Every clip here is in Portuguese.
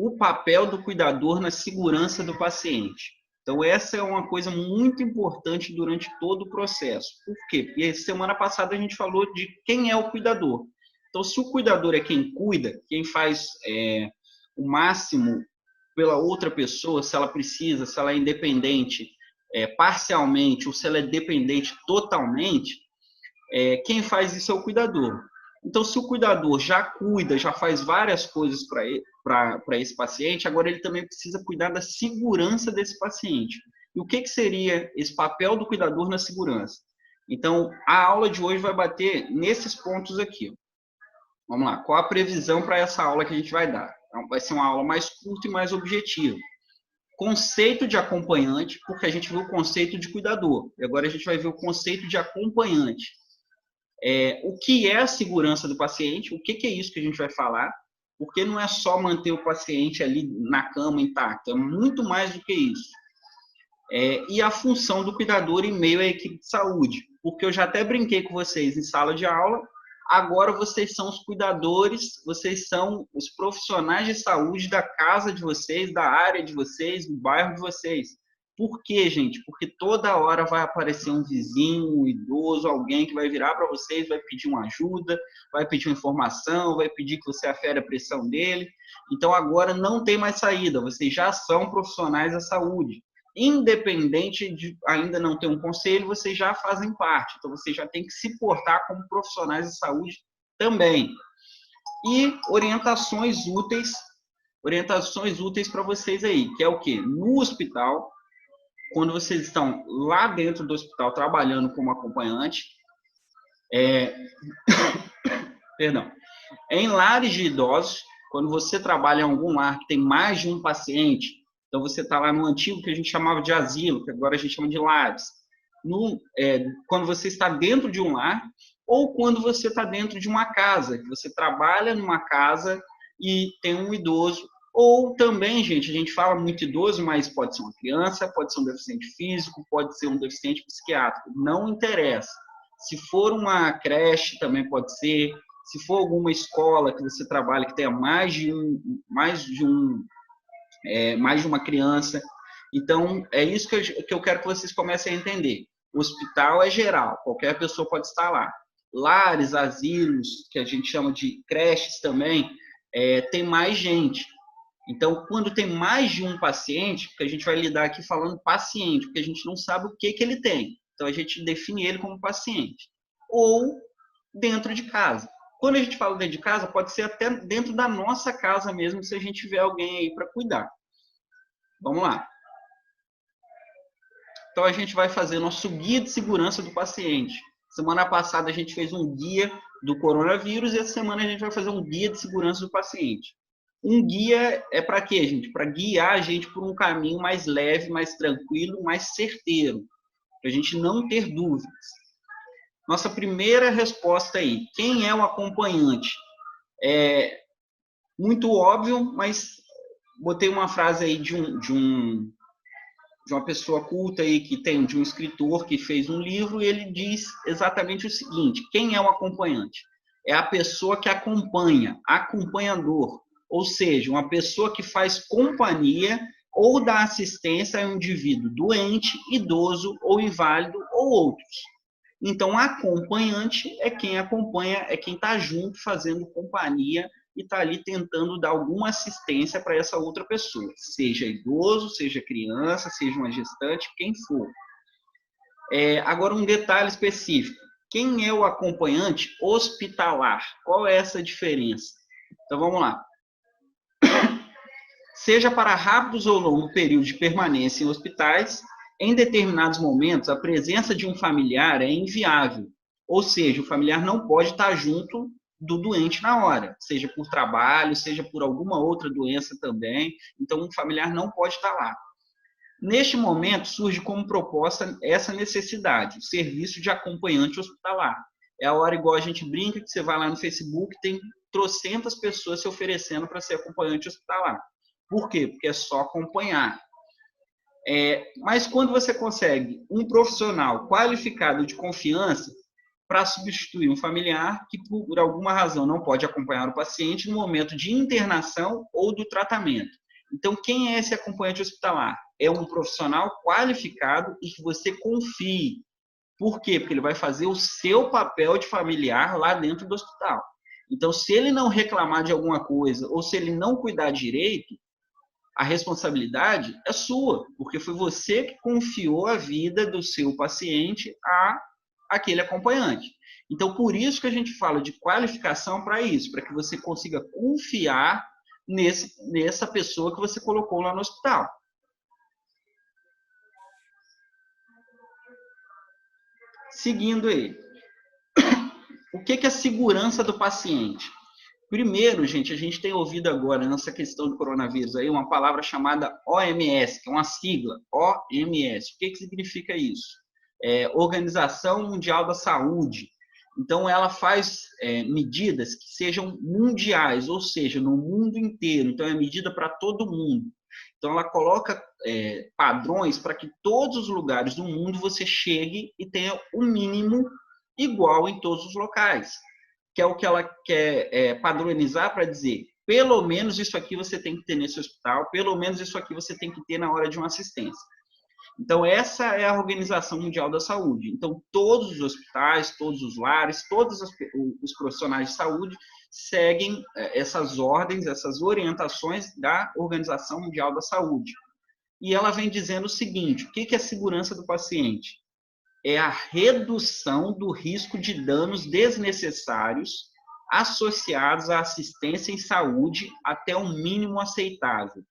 o papel do cuidador na segurança do paciente. Então, essa é uma coisa muito importante durante todo o processo. Por quê? Porque semana passada a gente falou de quem é o cuidador. Então, se o cuidador é quem cuida, quem faz o máximo pela outra pessoa, se ela precisa, se ela é independente parcialmente ou se ela é dependente totalmente, quem faz isso é o cuidador. Então, se o cuidador já cuida, já faz várias coisas para esse paciente, agora ele também precisa cuidar da segurança desse paciente. E o que seria esse papel do cuidador na segurança? Então, a aula de hoje vai bater nesses pontos aqui. Vamos lá, qual a previsão para essa aula que a gente vai dar? Então, vai ser uma aula mais curta e mais objetiva. Conceito de acompanhante, porque a gente viu o conceito de cuidador. E agora a gente vai ver o conceito de acompanhante. O que é a segurança do paciente, o que é isso que a gente vai falar, porque não é só manter o paciente ali na cama intacto, é muito mais do que isso. E a função do cuidador em meio à equipe de saúde, porque eu já até brinquei com vocês em sala de aula, agora vocês são os cuidadores, vocês são os profissionais de saúde da casa de vocês, da área de vocês, do bairro de vocês. Por quê, gente? Porque toda hora vai aparecer um vizinho, um idoso, alguém que vai virar para vocês, vai pedir uma ajuda, vai pedir uma informação, vai pedir que você afere a pressão dele. Então, agora não tem mais saída, vocês já são profissionais da saúde. Independente de ainda não ter um conselho, vocês já fazem parte. Então, vocês já têm que se portar como profissionais de saúde também. E orientações úteis para vocês aí, que é o quê? No hospital, quando vocês estão lá dentro do hospital trabalhando como acompanhante, perdão, em lares de idosos, quando você trabalha em algum lar que tem mais de um paciente, então você está lá no antigo que a gente chamava de asilo, que agora a gente chama de lares, quando você está dentro de um lar, ou quando você está dentro de uma casa, que você trabalha numa casa e tem um idoso. Ou também, gente, a gente fala muito idoso, mas pode ser uma criança, pode ser um deficiente físico, pode ser um deficiente psiquiátrico, não interessa. Se for uma creche, também pode ser. Se for alguma escola que você trabalha que tenha mais de uma criança. Então, é isso que eu quero que vocês comecem a entender. O hospital é geral, qualquer pessoa pode estar lá. Lares, asilos, que a gente chama de creches também, tem mais gente. Então, quando tem mais de um paciente, porque a gente vai lidar aqui falando paciente, porque a gente não sabe o que ele tem. Então, a gente define ele como paciente. Ou dentro de casa. Quando a gente fala dentro de casa, pode ser até dentro da nossa casa mesmo, se a gente tiver alguém aí para cuidar. Vamos lá. Então, a gente vai fazer nosso guia de segurança do paciente. Semana passada, a gente fez um guia do coronavírus e essa semana a gente vai fazer um guia de segurança do paciente. Um guia é para quê, gente? Para guiar a gente por um caminho mais leve, mais tranquilo, mais certeiro, para a gente não ter dúvidas. Nossa primeira resposta aí, quem é o acompanhante? É muito óbvio, mas botei uma frase aí de uma pessoa culta aí de um escritor que fez um livro e ele diz exatamente o seguinte: quem é o acompanhante? É a pessoa que acompanha, acompanhador. Ou seja, uma pessoa que faz companhia ou dá assistência a um indivíduo doente, idoso ou inválido ou outros. Então, acompanhante é quem acompanha, é quem está junto fazendo companhia e está ali tentando dar alguma assistência para essa outra pessoa, seja idoso, seja criança, seja uma gestante, quem for. Agora, um detalhe específico. Quem é o acompanhante hospitalar? Qual é essa diferença? Então, vamos lá. Seja para rápidos ou longos períodos de permanência em hospitais, em determinados momentos, a presença de um familiar é inviável. Ou seja, o familiar não pode estar junto do doente na hora, seja por trabalho, seja por alguma outra doença também. Então, o familiar não pode estar lá. Neste momento, surge como proposta essa necessidade, o serviço de acompanhante hospitalar. É a hora, igual a gente brinca, que você vai lá no Facebook, tem trocentas pessoas se oferecendo para ser acompanhante hospitalar. Por quê? Porque é só acompanhar. Mas quando você consegue um profissional qualificado de confiança, para substituir um familiar que, por alguma razão, não pode acompanhar o paciente no momento de internação ou do tratamento. Então, quem é esse acompanhante hospitalar? É um profissional qualificado e que você confie. Por quê? Porque ele vai fazer o seu papel de familiar lá dentro do hospital. Então, se ele não reclamar de alguma coisa ou se ele não cuidar direito, a responsabilidade é sua, porque foi você que confiou a vida do seu paciente a aquele acompanhante. Então, por isso que a gente fala de qualificação para isso, para que você consiga confiar nessa pessoa que você colocou lá no hospital. Seguindo aí. O que é a segurança do paciente? Primeiro, gente, a gente tem ouvido agora nessa questão do coronavírus aí uma palavra chamada OMS, que é uma sigla, OMS. O que significa isso? Organização Mundial da Saúde. Então, ela faz medidas que sejam mundiais, ou seja, no mundo inteiro. Então, é medida para todo mundo. Então, ela coloca padrões para que todos os lugares do mundo você chegue e tenha o mínimo igual em todos os locais. Que é o que ela quer padronizar para dizer, pelo menos isso aqui você tem que ter nesse hospital, pelo menos isso aqui você tem que ter na hora de uma assistência. Então, essa é a Organização Mundial da Saúde. Então, todos os hospitais, todos os lares, todos os profissionais de saúde seguem essas ordens, essas orientações da Organização Mundial da Saúde. E ela vem dizendo o seguinte, o que é a segurança do paciente? É a redução do risco de danos desnecessários associados à assistência em saúde até um mínimo aceitável.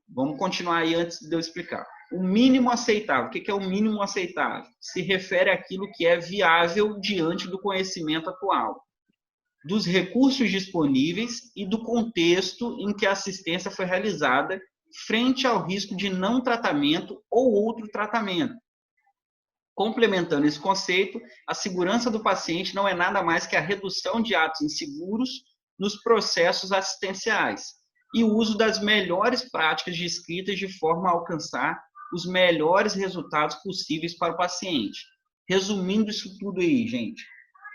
Vamos continuar aí antes de eu explicar. O mínimo aceitável. O que é o mínimo aceitável? Se refere àquilo que é viável diante do conhecimento atual, dos recursos disponíveis e do contexto em que a assistência foi realizada frente ao risco de não tratamento ou outro tratamento. Complementando esse conceito, a segurança do paciente não é nada mais que a redução de atos inseguros nos processos assistenciais e o uso das melhores práticas descritas de forma a alcançar os melhores resultados possíveis para o paciente. Resumindo isso tudo aí, gente,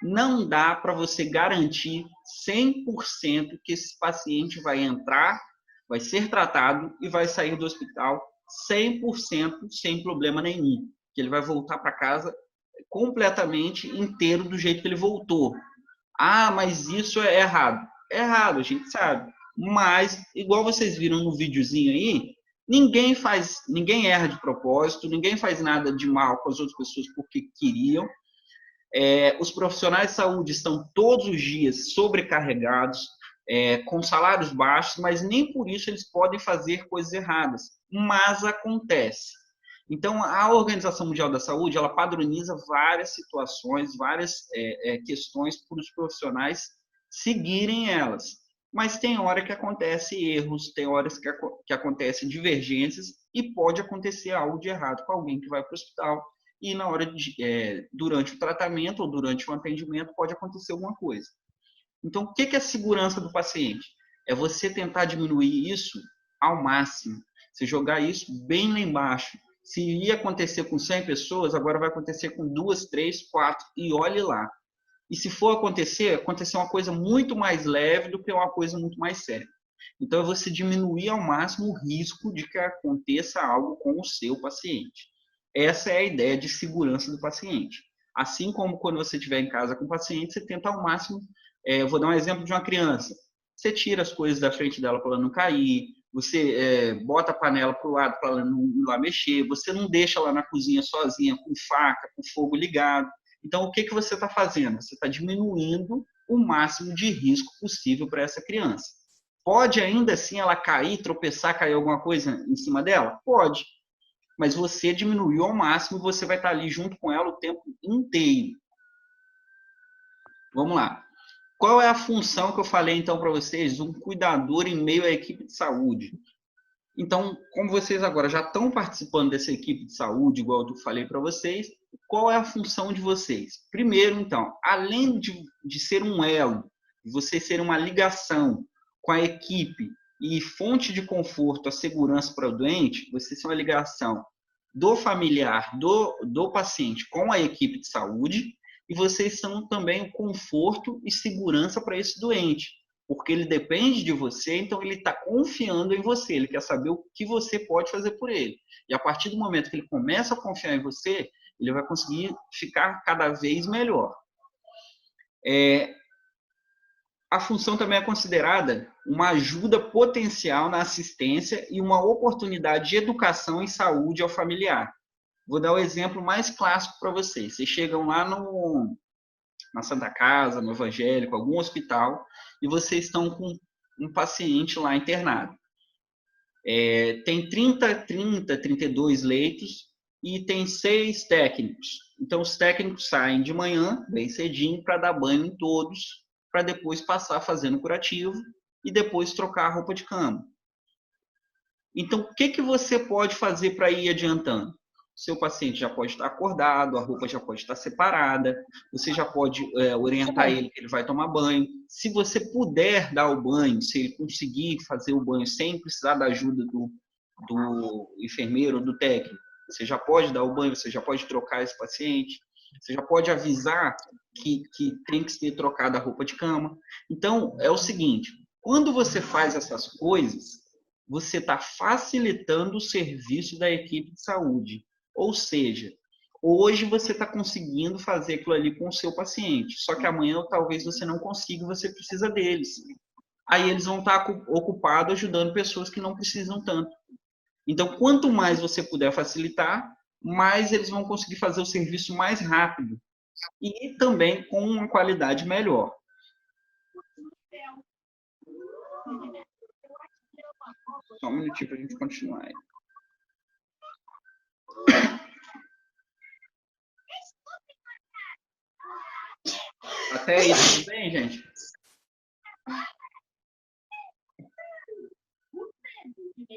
não dá para você garantir 100% que esse paciente vai entrar, vai ser tratado e vai sair do hospital 100% sem problema nenhum. Que ele vai voltar para casa completamente inteiro do jeito que ele voltou. Ah, mas isso é errado. É errado, a gente sabe. Mas, igual vocês viram no videozinho aí, ninguém erra de propósito, ninguém faz nada de mal com as outras pessoas porque queriam. Os profissionais de saúde estão todos os dias sobrecarregados, com salários baixos, mas nem por isso eles podem fazer coisas erradas. Mas acontece. Então, a Organização Mundial da Saúde, ela padroniza várias situações, várias questões para os profissionais seguirem elas. Mas tem hora que acontece erros, tem horas que acontecem divergências e pode acontecer algo de errado com alguém que vai para o hospital e na hora durante o tratamento ou durante o atendimento pode acontecer alguma coisa. Então, o que é a segurança do paciente? É você tentar diminuir isso ao máximo, você jogar isso bem lá embaixo. Se ia acontecer com 100 pessoas, agora vai acontecer com 2, 3, 4, e olhe lá. E se for acontecer uma coisa muito mais leve do que uma coisa muito mais séria. Então, é você diminuir ao máximo o risco de que aconteça algo com o seu paciente. Essa é a ideia de segurança do paciente. Assim como quando você estiver em casa com o paciente, você tenta ao máximo, eu vou dar um exemplo de uma criança. Você tira as coisas da frente dela para ela não cair, você bota a panela para o lado para ela não lá mexer, você não deixa ela na cozinha sozinha, com faca, com fogo ligado. Então, o que você está fazendo? Você está diminuindo o máximo de risco possível para essa criança. Pode ainda assim ela cair, tropeçar, cair alguma coisa em cima dela? Pode. Mas você diminuiu ao máximo e você vai estar ali junto com ela o tempo inteiro. Vamos lá. Qual é a função que eu falei, então, para vocês? Um cuidador em meio à equipe de saúde. Então, como vocês agora já estão participando dessa equipe de saúde, igual eu falei para vocês, qual é a função de vocês? Primeiro, então, além de ser um elo, você ser uma ligação com a equipe e fonte de conforto, a segurança para o doente, você ser uma ligação do familiar, do paciente com a equipe de saúde, e vocês são também o conforto e segurança para esse doente, porque ele depende de você, então ele está confiando em você, ele quer saber o que você pode fazer por ele. E a partir do momento que ele começa a confiar em você, ele vai conseguir ficar cada vez melhor. A função também é considerada uma ajuda potencial na assistência e uma oportunidade de educação em saúde ao familiar. Vou dar o exemplo mais clássico para vocês. Vocês chegam lá na Santa Casa, no Evangélico, algum hospital, e vocês estão com um paciente lá internado. Tem 32 leitos e tem 6 técnicos. Então, os técnicos saem de manhã, bem cedinho, para dar banho em todos, para depois passar fazendo curativo e depois trocar a roupa de cama. Então, o que você pode fazer para ir adiantando? Seu paciente já pode estar acordado, a roupa já pode estar separada, você já pode orientar ele que ele vai tomar banho. Se você puder dar o banho, se ele conseguir fazer o banho sem precisar da ajuda do enfermeiro ou do técnico, você já pode dar o banho, você já pode trocar esse paciente, você já pode avisar que tem que ser trocada a roupa de cama. Então, é o seguinte, quando você faz essas coisas, você está facilitando o serviço da equipe de saúde. Ou seja, hoje você está conseguindo fazer aquilo ali com o seu paciente, só que amanhã talvez você não consiga, você precisa deles. Aí eles vão estar ocupados ajudando pessoas que não precisam tanto. Então, quanto mais você puder facilitar, mais eles vão conseguir fazer o serviço mais rápido e também com uma qualidade melhor. Só um minutinho para a gente continuar aí. Até aí, tudo bem, gente?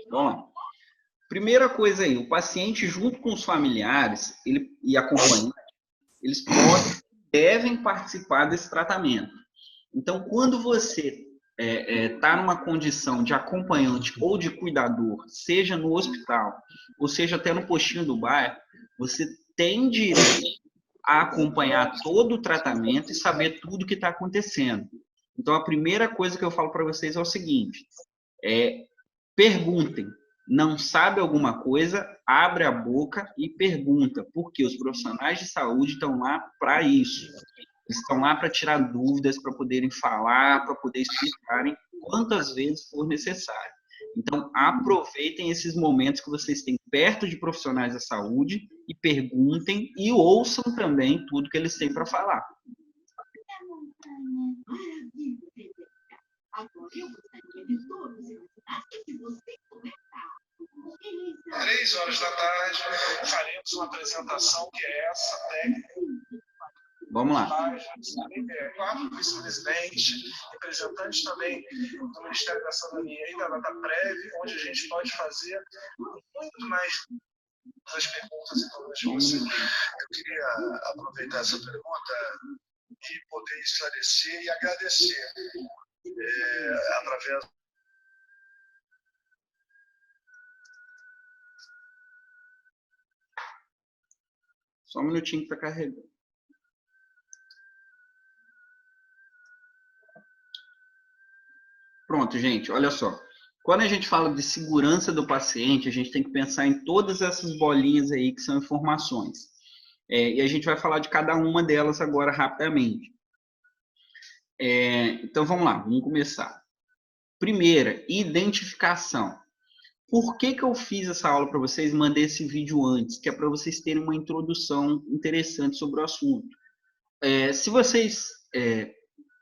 Bom, primeira coisa aí, o paciente junto com os familiares e acompanhantes, eles devem participar desse tratamento. Então, quando você está numa condição de acompanhante ou de cuidador, seja no hospital, ou seja até no postinho do bairro, você tem direito a acompanhar todo o tratamento e saber tudo o que está acontecendo. Então, a primeira coisa que eu falo para vocês é o seguinte, perguntem. Não sabe alguma coisa, abre a boca e pergunta, porque os profissionais de saúde estão lá para isso. Eles estão lá para tirar dúvidas, para poderem falar, para poder explicarem quantas vezes for necessário. Então, aproveitem esses momentos que vocês têm perto de profissionais da saúde e perguntem e ouçam também tudo que eles têm para falar. Às 3h da tarde, faremos uma apresentação que é essa técnica. Vamos lá. 4 vice-presidentes, representantes também do Ministério da Cidadania e da DataPrev, onde a gente pode fazer muito mais das perguntas e todas de vocês. Eu queria aproveitar essa pergunta e poder esclarecer e agradecer através Só um minutinho para carregar. Pronto, gente, olha só. Quando a gente fala de segurança do paciente, a gente tem que pensar em todas essas bolinhas aí que são informações. E a gente vai falar de cada uma delas agora rapidamente. Então, vamos lá, vamos começar. Primeira, identificação. Por que eu fiz essa aula para vocês e mandei esse vídeo antes? Que é para vocês terem uma introdução interessante sobre o assunto. Se vocês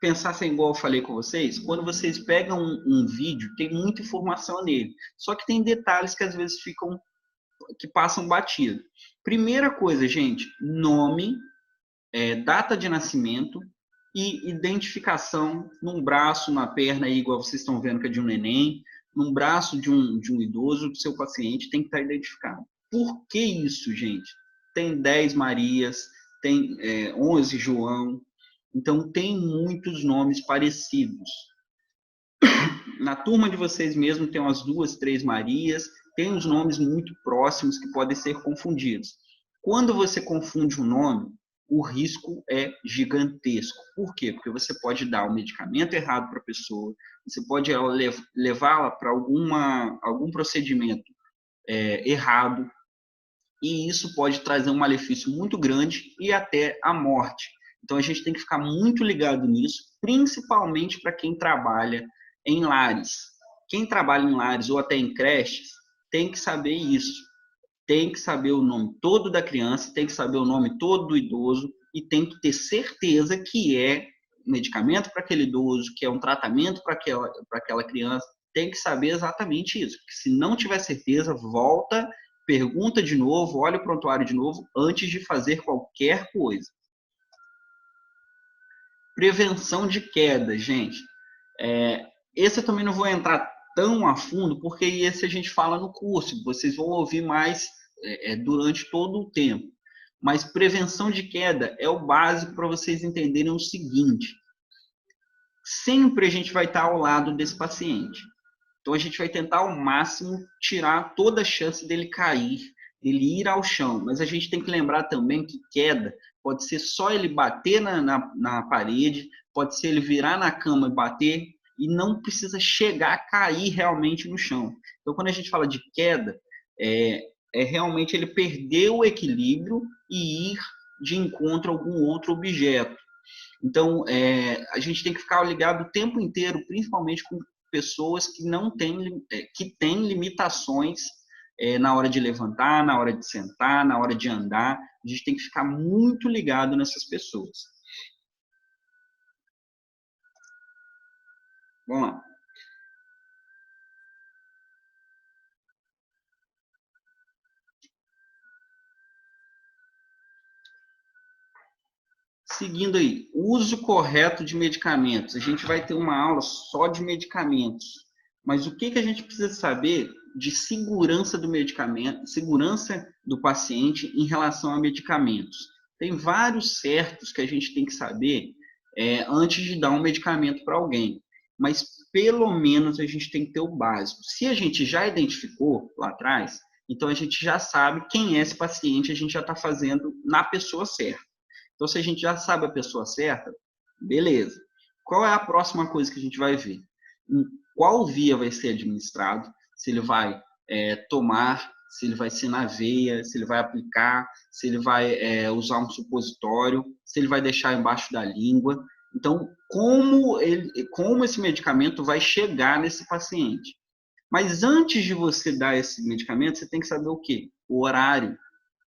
pensassem igual eu falei com vocês, quando vocês pegam um vídeo, tem muita informação nele. Só que tem detalhes que às vezes que passam batido. Primeira coisa, gente, nome, data de nascimento e identificação num braço, na perna, aí, igual vocês estão vendo que é de um neném, num braço de um idoso, do seu paciente, tem que estar identificado. Por que isso, gente? Tem 10 Marias, tem 11 João, então tem muitos nomes parecidos. Na turma de vocês mesmo tem umas 2, 3 Marias, tem uns nomes muito próximos que podem ser confundidos. Quando você confunde um nome, o risco é gigantesco. Por quê? Porque você pode dar o medicamento errado para a pessoa, você pode levá-la para algum procedimento errado, e isso pode trazer um malefício muito grande e até a morte. Então, a gente tem que ficar muito ligado nisso, principalmente para quem trabalha em lares. Quem trabalha em lares ou até em creches tem que saber isso. Tem que saber o nome todo da criança, tem que saber o nome todo do idoso e tem que ter certeza que é medicamento para aquele idoso, que é um tratamento para aquela criança. Tem que saber exatamente isso. Porque se não tiver certeza, volta, pergunta de novo, olha o prontuário de novo antes de fazer qualquer coisa. Prevenção de queda, gente. Esse eu também não vou entrar tão a fundo, porque esse a gente fala no curso, vocês vão ouvir mais durante todo o tempo. Mas prevenção de queda é o básico para vocês entenderem o seguinte: sempre a gente vai estar ao lado desse paciente. Então, a gente vai tentar ao máximo tirar toda a chance dele cair, dele ir ao chão. Mas a gente tem que lembrar também que queda pode ser só ele bater na parede, pode ser ele virar na cama e bater, e não precisa chegar a cair realmente no chão. Então, quando a gente fala de queda, é realmente ele perder o equilíbrio e ir de encontro a algum outro objeto. Então, a gente tem que ficar ligado o tempo inteiro, principalmente com pessoas que não têm, que têm limitações na hora de levantar, na hora de sentar, na hora de andar. A gente tem que ficar muito ligado nessas pessoas. Vamos lá. Seguindo aí, uso correto de medicamentos. A gente vai ter uma aula só de medicamentos. Mas o que a gente precisa saber de segurança do medicamento, segurança do paciente em relação a medicamentos? Tem vários certos que a gente tem que saber antes de dar um medicamento para alguém. Mas pelo menos a gente tem que ter o básico. Se a gente já identificou lá atrás, então a gente já sabe quem é esse paciente, a gente já está fazendo na pessoa certa. Então, se a gente já sabe a pessoa certa, beleza. Qual é a próxima coisa que a gente vai ver? Em qual via vai ser administrado? Se ele vai tomar, se ele vai ser na veia, se ele vai aplicar, se ele vai usar um supositório, se ele vai deixar embaixo da língua. Então, como esse medicamento vai chegar nesse paciente? Mas antes de você dar esse medicamento, você tem que saber o quê? O horário,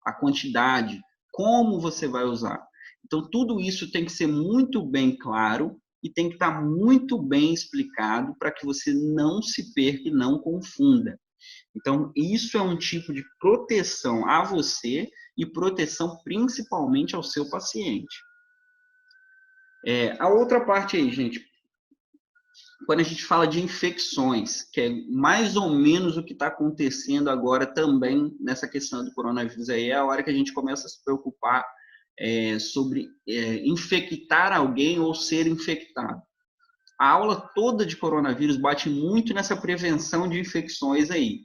a quantidade, como você vai usar. Então, tudo isso tem que ser muito bem claro e tem que estar muito bem explicado para que você não se perca e não confunda. Então, isso é um tipo de proteção a você e proteção principalmente ao seu paciente. A outra parte aí, gente, quando a gente fala de infecções, que é mais ou menos o que está acontecendo agora também nessa questão do coronavírus, aí é a hora que a gente começa a se preocupar sobre infectar alguém ou ser infectado. A aula toda de coronavírus bate muito nessa prevenção de infecções aí.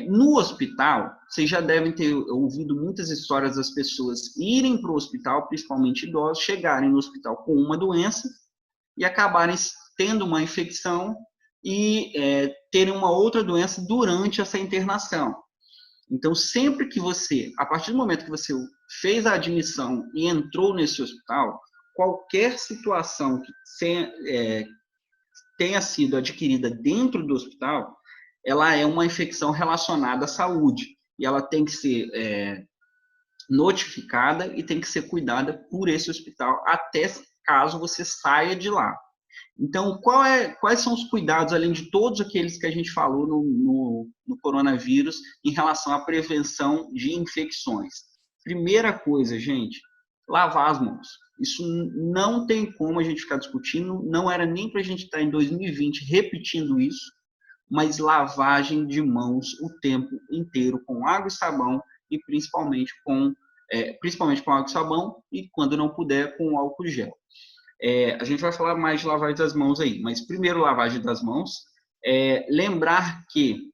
No hospital, vocês já devem ter ouvido muitas histórias das pessoas irem para o hospital, principalmente idosos, chegarem no hospital com uma doença e acabarem tendo uma infecção e terem uma outra doença durante essa internação. Então, sempre que você, a partir do momento que você fez a admissão e entrou nesse hospital, qualquer situação que tenha sido adquirida dentro do hospital, ela é uma infecção relacionada à saúde. E ela tem que ser notificada e tem que ser cuidada por esse hospital, até caso você saia de lá. Então, quais são os cuidados, além de todos aqueles que a gente falou no coronavírus, em relação à prevenção de infecções? Primeira coisa, gente, lavar as mãos. Isso não tem como a gente ficar discutindo, não era nem para a gente estar em 2020 repetindo isso, mas lavagem de mãos o tempo inteiro com água e sabão e principalmente com água e sabão e, quando não puder, com álcool gel. A gente vai falar mais de lavagem das mãos aí, mas primeiro lavagem das mãos, lembrar que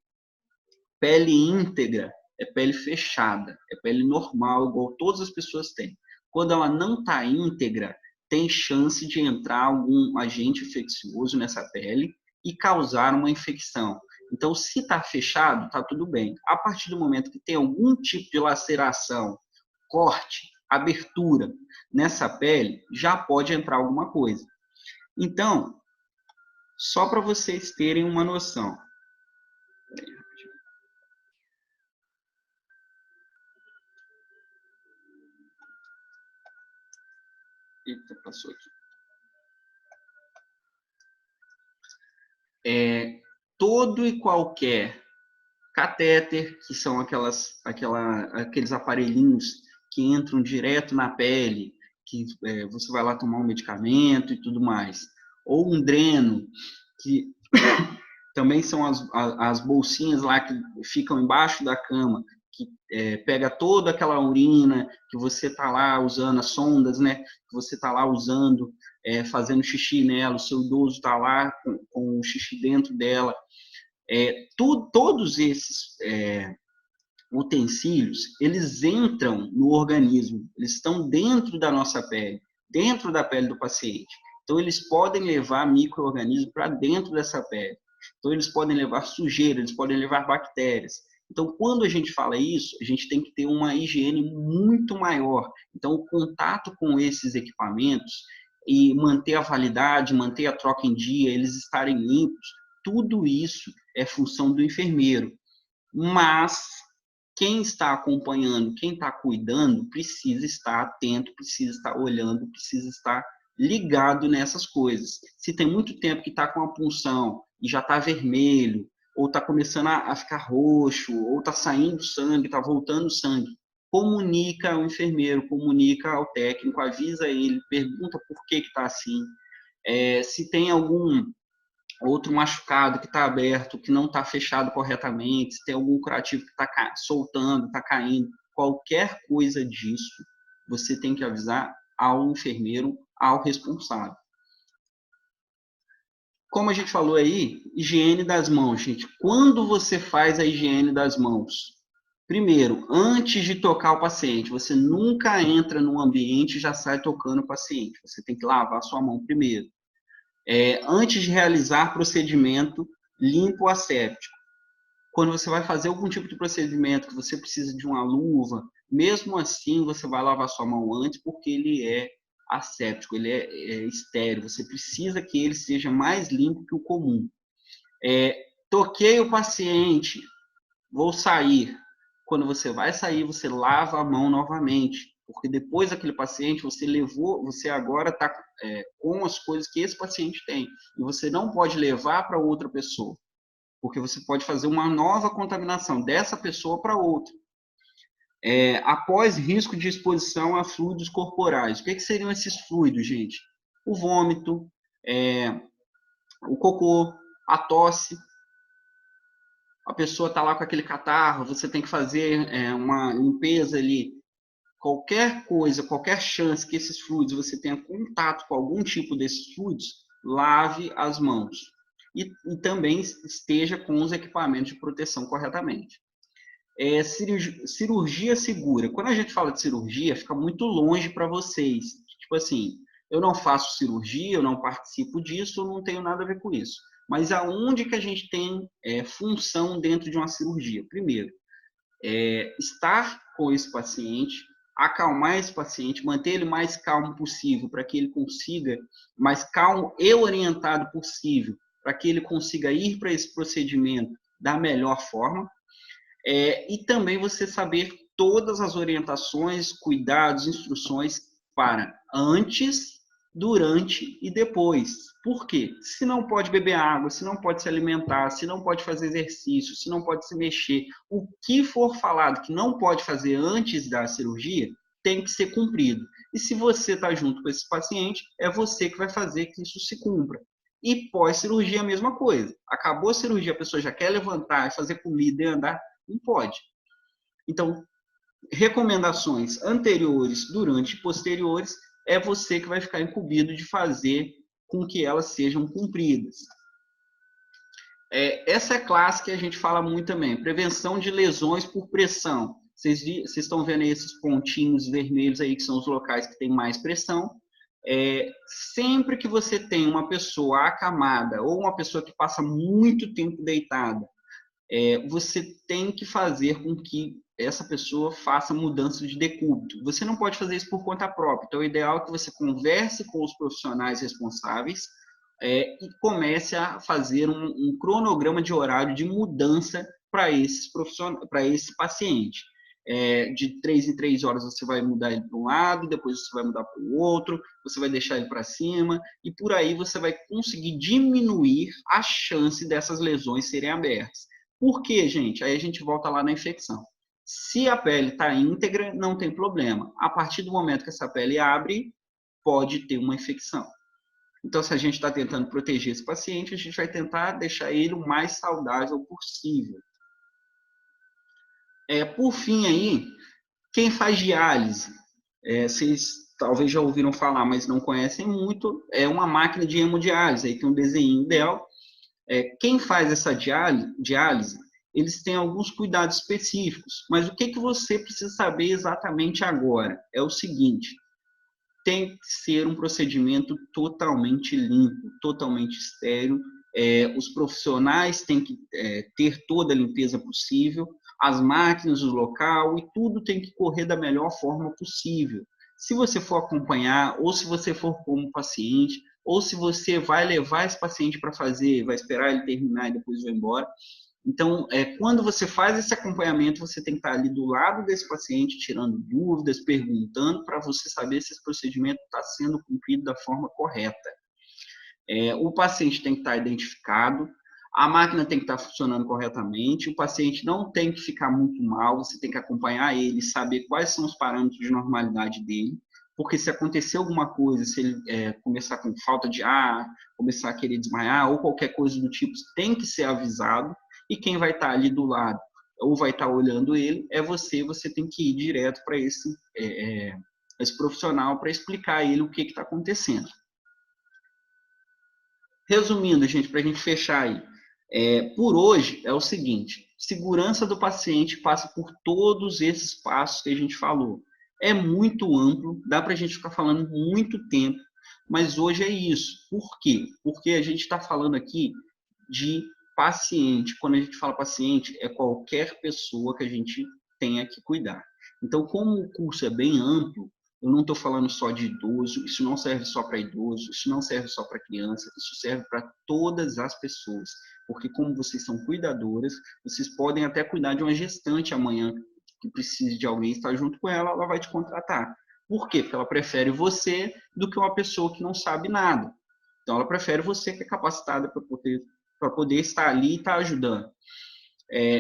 pele íntegra é pele fechada, é pele normal, igual todas as pessoas têm. Quando ela não está íntegra, tem chance de entrar algum agente infeccioso nessa pele e causar uma infecção. Então, se está fechado, está tudo bem. A partir do momento que tem algum tipo de laceração, corte, abertura nessa pele, já pode entrar alguma coisa. Então, só para vocês terem uma noção. Eita, passou aqui. Todo e qualquer catéter, que são aqueles aparelhinhos que entram direto na pele, que você vai lá tomar um medicamento e tudo mais, ou um dreno, que também são as bolsinhas lá que ficam embaixo da cama, que pega toda aquela urina que você está lá usando, as sondas, né, que você está lá usando, fazendo xixi nela, o seu idoso está lá com o xixi dentro dela. Todos esses utensílios, eles entram no organismo, eles estão dentro da nossa pele, dentro da pele do paciente. Então, eles podem levar micro-organismos para dentro dessa pele. Então, eles podem levar sujeira, eles podem levar bactérias. Então, quando a gente fala isso, a gente tem que ter uma higiene muito maior. Então, o contato com esses equipamentos e manter a validade, manter a troca em dia, eles estarem limpos, tudo isso é função do enfermeiro. Mas quem está acompanhando, quem está cuidando, precisa estar atento, precisa estar olhando, precisa estar ligado nessas coisas. Se tem muito tempo que está com a punção e já está vermelho, ou está começando a ficar roxo, ou está saindo sangue, está voltando sangue, comunica ao enfermeiro, comunica ao técnico, avisa ele, pergunta por que está assim. Se tem algum outro machucado que está aberto, que não está fechado corretamente, se tem algum curativo que está soltando, está caindo, qualquer coisa disso, você tem que avisar ao enfermeiro, ao responsável. Como a gente falou aí, higiene das mãos, gente. Quando você faz a higiene das mãos? Primeiro, antes de tocar o paciente, você nunca entra num ambiente e já sai tocando o paciente. Você tem que lavar a sua mão primeiro. Antes de realizar procedimento limpo asséptico. Quando você vai fazer algum tipo de procedimento que você precisa de uma luva, mesmo assim você vai lavar sua mão antes, porque ele é asséptico, ele é estéril. Você precisa que ele seja mais limpo que o comum. Toquei o paciente, vou sair. Quando você vai sair, você lava a mão novamente, porque depois daquele paciente, você agora está com as coisas que esse paciente tem, e você não pode levar para outra pessoa, porque você pode fazer uma nova contaminação dessa pessoa para outra. Após risco de exposição a fluidos corporais. O que seriam esses fluidos, gente? O vômito, o cocô, a tosse. A pessoa está lá com aquele catarro, você tem que fazer uma limpeza ali. Qualquer coisa, qualquer chance que esses fluidos, você tenha contato com algum tipo desses fluidos, lave as mãos. E também esteja com os equipamentos de proteção corretamente. Cirurgia segura. Quando a gente fala de cirurgia, fica muito longe para vocês. Tipo assim, eu não faço cirurgia, eu não participo disso, eu não tenho nada a ver com isso. Mas aonde que a gente tem função dentro de uma cirurgia? Primeiro, estar com esse paciente, acalmar esse paciente, manter ele mais calmo possível, para que ele consiga, mais calmo e orientado possível, para que ele consiga ir para esse procedimento da melhor forma. E também você saber todas as orientações, cuidados, instruções para antes, durante e depois. Por quê? Se não pode beber água, se não pode se alimentar, se não pode fazer exercício, se não pode se mexer, o que for falado que não pode fazer antes da cirurgia, tem que ser cumprido. E se você está junto com esse paciente, é você que vai fazer que isso se cumpra. E pós-cirurgia, a mesma coisa. Acabou a cirurgia, a pessoa já quer levantar, fazer comida e andar, não pode. Então, recomendações anteriores, durante e posteriores, é você que vai ficar incumbido de fazer com que elas sejam cumpridas. Essa é clássica que a gente fala muito também. Prevenção de lesões por pressão. Vocês estão vendo aí esses pontinhos vermelhos aí, que são os locais que tem mais pressão. Sempre que você tem uma pessoa acamada ou uma pessoa que passa muito tempo deitada, você tem que fazer com que essa pessoa faça mudança de decúbito. Você não pode fazer isso por conta própria. Então, o ideal é que você converse com os profissionais responsáveis e comece a fazer um cronograma de horário de mudança para esse paciente. De 3 em 3 horas você vai mudar ele para um lado, depois você vai mudar para o outro, você vai deixar ele para cima, e por aí você vai conseguir diminuir a chance dessas lesões serem abertas. Por quê, gente? Aí a gente volta lá na infecção. Se a pele está íntegra, não tem problema. A partir do momento que essa pele abre, pode ter uma infecção. Então, se a gente está tentando proteger esse paciente, a gente vai tentar deixar ele o mais saudável possível. Por fim aí, quem faz diálise, vocês talvez já ouviram falar, mas não conhecem muito, é uma máquina de hemodiálise, aí tem um desenho dela. Quem faz essa diálise, eles têm alguns cuidados específicos, mas o que você precisa saber exatamente agora? É o seguinte: tem que ser um procedimento totalmente limpo, totalmente estéril. Os profissionais têm que ter toda a limpeza possível, as máquinas, o local, e tudo tem que correr da melhor forma possível. Se você for acompanhar, ou se você for como paciente, ou se você vai levar esse paciente para fazer, vai esperar ele terminar e depois vai embora. Então, quando você faz esse acompanhamento, você tem que estar ali do lado desse paciente, tirando dúvidas, perguntando, para você saber se esse procedimento está sendo cumprido da forma correta. O paciente tem que estar identificado, a máquina tem que estar funcionando corretamente, o paciente não tem que ficar muito mal, você tem que acompanhar ele, saber quais são os parâmetros de normalidade dele, porque se acontecer alguma coisa, se ele começar com falta de ar, começar a querer desmaiar, ou qualquer coisa do tipo, tem que ser avisado. E quem vai estar ali do lado ou vai estar olhando ele é você. Você tem que ir direto para esse profissional para explicar a ele o que está acontecendo. Resumindo, gente, para a gente fechar aí, por hoje é o seguinte: segurança do paciente passa por todos esses passos que a gente falou. É muito amplo, dá para a gente ficar falando muito tempo, mas hoje é isso. Por quê? Porque a gente está falando aqui de paciente. Quando a gente fala paciente, é qualquer pessoa que a gente tenha que cuidar. Então, como o curso é bem amplo, eu não estou falando só de idoso, isso não serve só para idoso, isso não serve só para criança, isso serve para todas as pessoas. Porque como vocês são cuidadoras, vocês podem até cuidar de uma gestante amanhã que precise de alguém estar junto com ela, ela vai te contratar. Por quê? Porque ela prefere você do que uma pessoa que não sabe nada. Então, ela prefere você que é capacitada para poder estar ali e estar ajudando.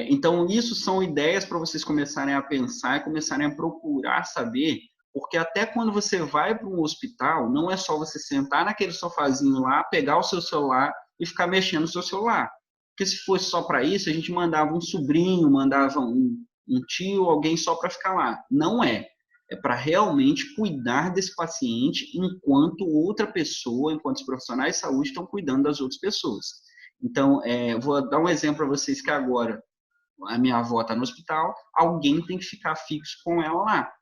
Então, isso são ideias para vocês começarem a pensar e começarem a procurar saber, porque até quando você vai para um hospital, não é só você sentar naquele sofazinho lá, pegar o seu celular e ficar mexendo no seu celular. Porque se fosse só para isso, a gente mandava um sobrinho, mandava um tio, alguém só para ficar lá. Não é. É para realmente cuidar desse paciente enquanto outra pessoa, enquanto os profissionais de saúde estão cuidando das outras pessoas. Então, vou dar um exemplo para vocês que agora a minha avó está no hospital, alguém tem que ficar fixo com ela lá.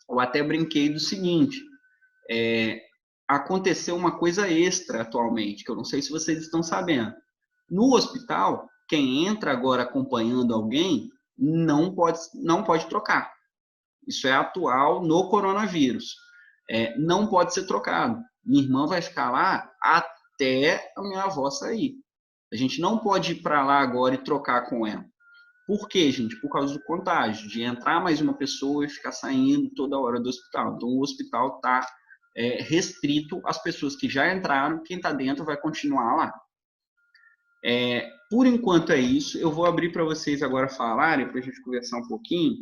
Eu até brinquei do seguinte: aconteceu uma coisa extra atualmente, que eu não sei se vocês estão sabendo. No hospital, quem entra agora acompanhando alguém não pode trocar. Isso é atual no coronavírus. Não pode ser trocado. Minha irmã vai ficar lá até a minha avó sair. A gente não pode ir para lá agora e trocar com ela. Por quê, gente? Por causa do contágio, de entrar mais uma pessoa e ficar saindo toda hora do hospital. Então, o hospital está restrito às pessoas que já entraram, quem está dentro vai continuar lá. Por enquanto é isso. Eu vou abrir para vocês agora falarem, para a gente conversar um pouquinho.